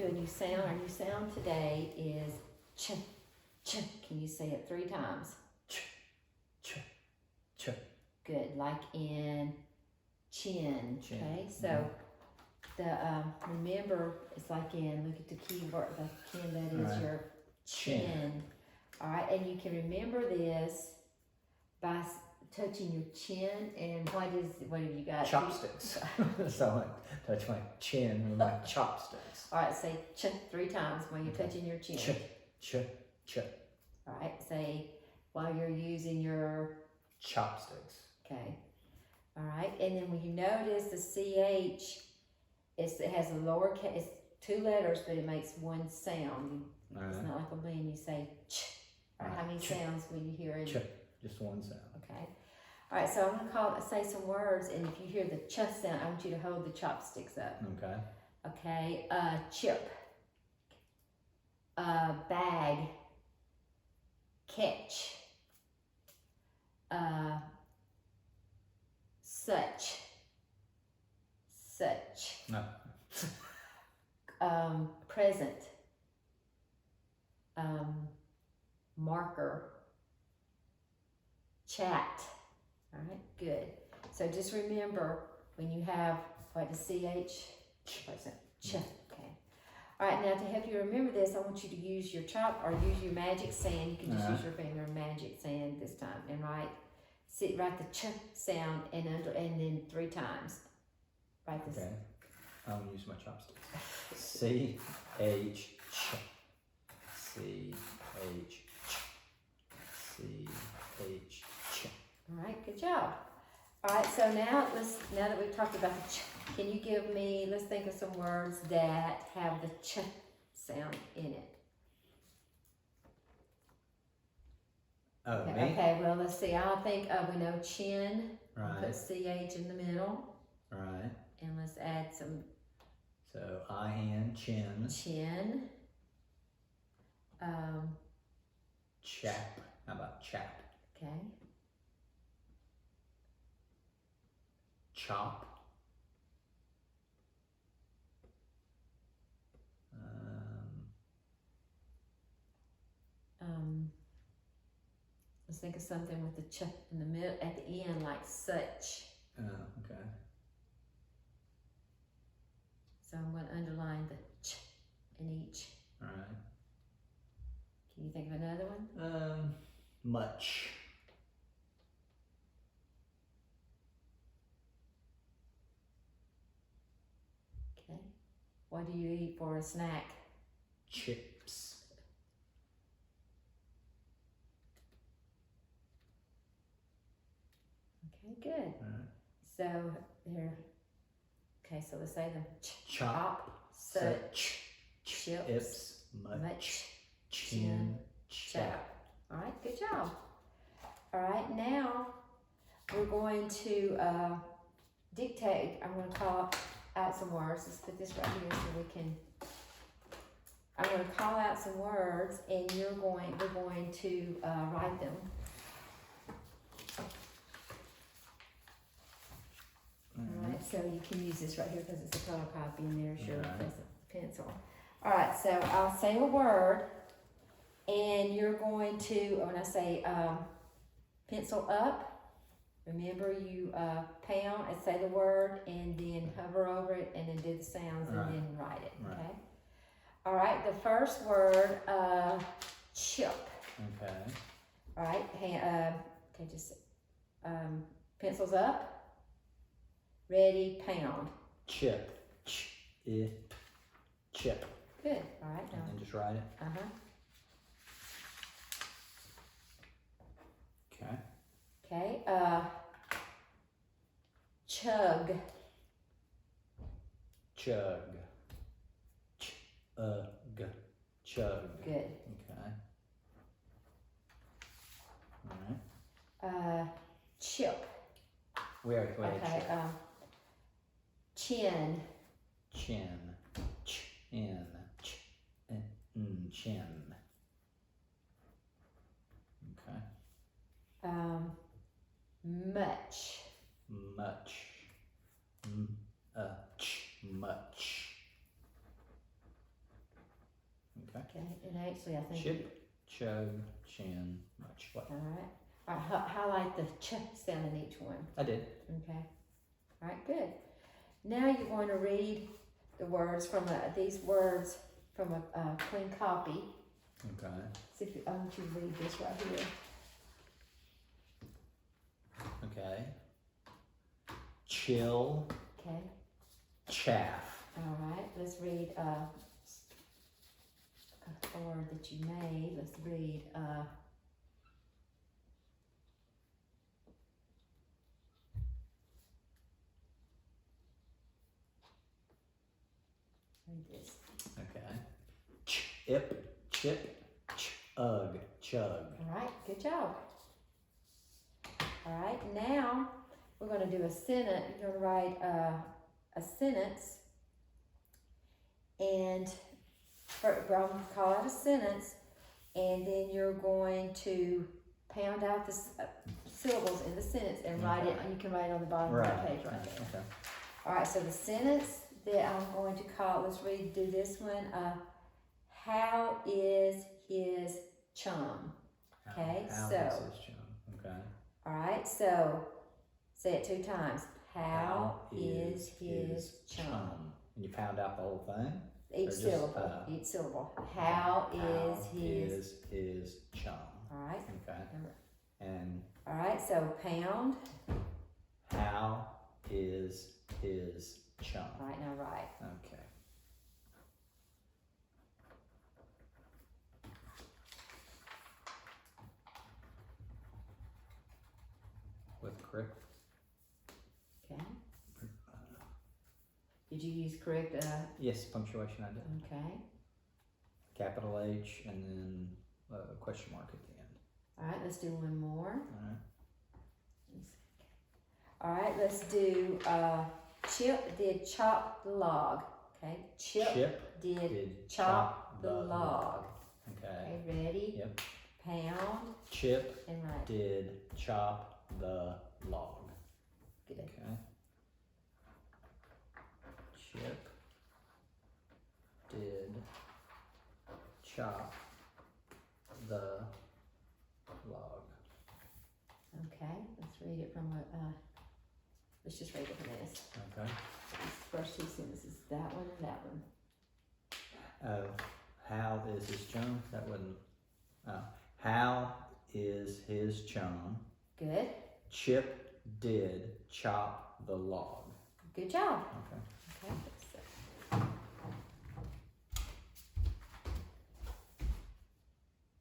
a new sound. Our new sound today is ch, ch. Can you say it 3 times? Ch, ch, ch. Good, like in chin. Okay, so the remember, it's like in, look at the key word, the kin, that is your chin. All right, and you can remember this by touching your chin, and what have you got? Chopsticks. So I touch my chin with my chopsticks. All right, say ch 3 times when you're touching your chin. Ch, ch, ch. All right, say while you're using your chopsticks. Okay. All right, and then when you notice the CH, it has a lowercase, it's 2 letters, but it makes 1 sound. It's not like a blend. You say ch. All right, how many sounds will you hear? Ch. Just 1 sound. Okay. All right, so I'm gonna say some words, and if you hear the ch sound, I want you to hold the chopsticks up. Okay. Okay. Chip. Bag. Catch. Such. No. Present. Marker. Chat. All right, good. So just remember when you have what the CH, ch. Okay. All right, now to help you remember this, I want you to use your use your magic sand. You can just use your finger, magic sand this time, and write the ch sound and then 3 times. Write this. Okay. I'm gonna use my chopsticks. C H ch. C H ch. C H ch. All right, good job. All right, so now that we've talked about the ch, can you give me? Let's think of some words that have the ch sound in it. Oh, okay, me? okay, well, let's see. I'll think we know chin. Right. Put CH in the middle. Right. And let's add some. So I hand chin. Chin. Chap. How about chap? Okay. Chop. Let's think of something with the ch in the middle at the end, like such. Oh, okay. So I'm going to underline the ch in each. All right. Can you think of another one? Much. Okay. What do you eat for a snack? Chips. Okay, good. All right. So there. Okay, so let's say the chop, such, chips, much, chin, chap. All right, good job. All right, now we're going to dictate. I'm going to call out some words. Let's put this right here so we can. I'm going to call out some words, and we're going to write them. All right, so you can use this right here because it's a color copy, and there's your pencil. All right, so I'll say a word, and you're going to, when I say pencil up, remember you pound and say the word, and then hover over it, and then do the sounds, and then write it, okay? All right, the first word, chip. Okay. All right, okay, just pencils up. Ready, pound. Chip. Chip. Good. All right. Now. And then just write it. Okay. Okay. Chug. Chug. Chug. Good. Okay. All right. Chip. Wait. Okay. Chin. Chin. Chin. Okay. Much. Much. Much. Okay. Okay, and actually I think. Chip, chug, chin, much. What? Alright, highlight the ch sound in each one. I did. Okay. Alright, good. Now you're going to read the words from these words from a clean copy. Okay. See if I want you to read this right here. Okay. Chill, Okay. chaff. Alright, let's read a word that you made. Let's read this. Okay. Chip, chug, chug. Alright, good job. Alright, now we're going to do a sentence. You're going to write a sentence, and I'm going to call out a sentence, and then you're going to pound out the syllables in the sentence and write it. You can write it on the bottom of the page right there. Okay. Alright, so the sentence that I'm going to call, let's do this one. How is his chum? Okay, How so. is his chum? Okay. Alright, so say it 2 times. How is his chum? And you pound out the whole thing? Each syllable. Each syllable. How is his chum? Alright. Okay. And alright, so pound. how is his chum? Alright, now write. Okay. With correct. Okay. Did you use correct? Yes, punctuation I did. Okay. Capital H and then a question mark at the end. Alright, let's do one more. Alright. Alright, let's do Chip did chop the log. Okay. Chip did chop the log. Okay. Okay, ready? Yep. Pound. Chip and write. did chop the log. Good. Okay. Chip did chop the log. Okay, let's read it from let's just read it from this. Okay. These first 2 sentences, that one and that one. How is his chum? That wasn't. How is his chum? Good. Chip did chop the log. Good job. Okay. Okay.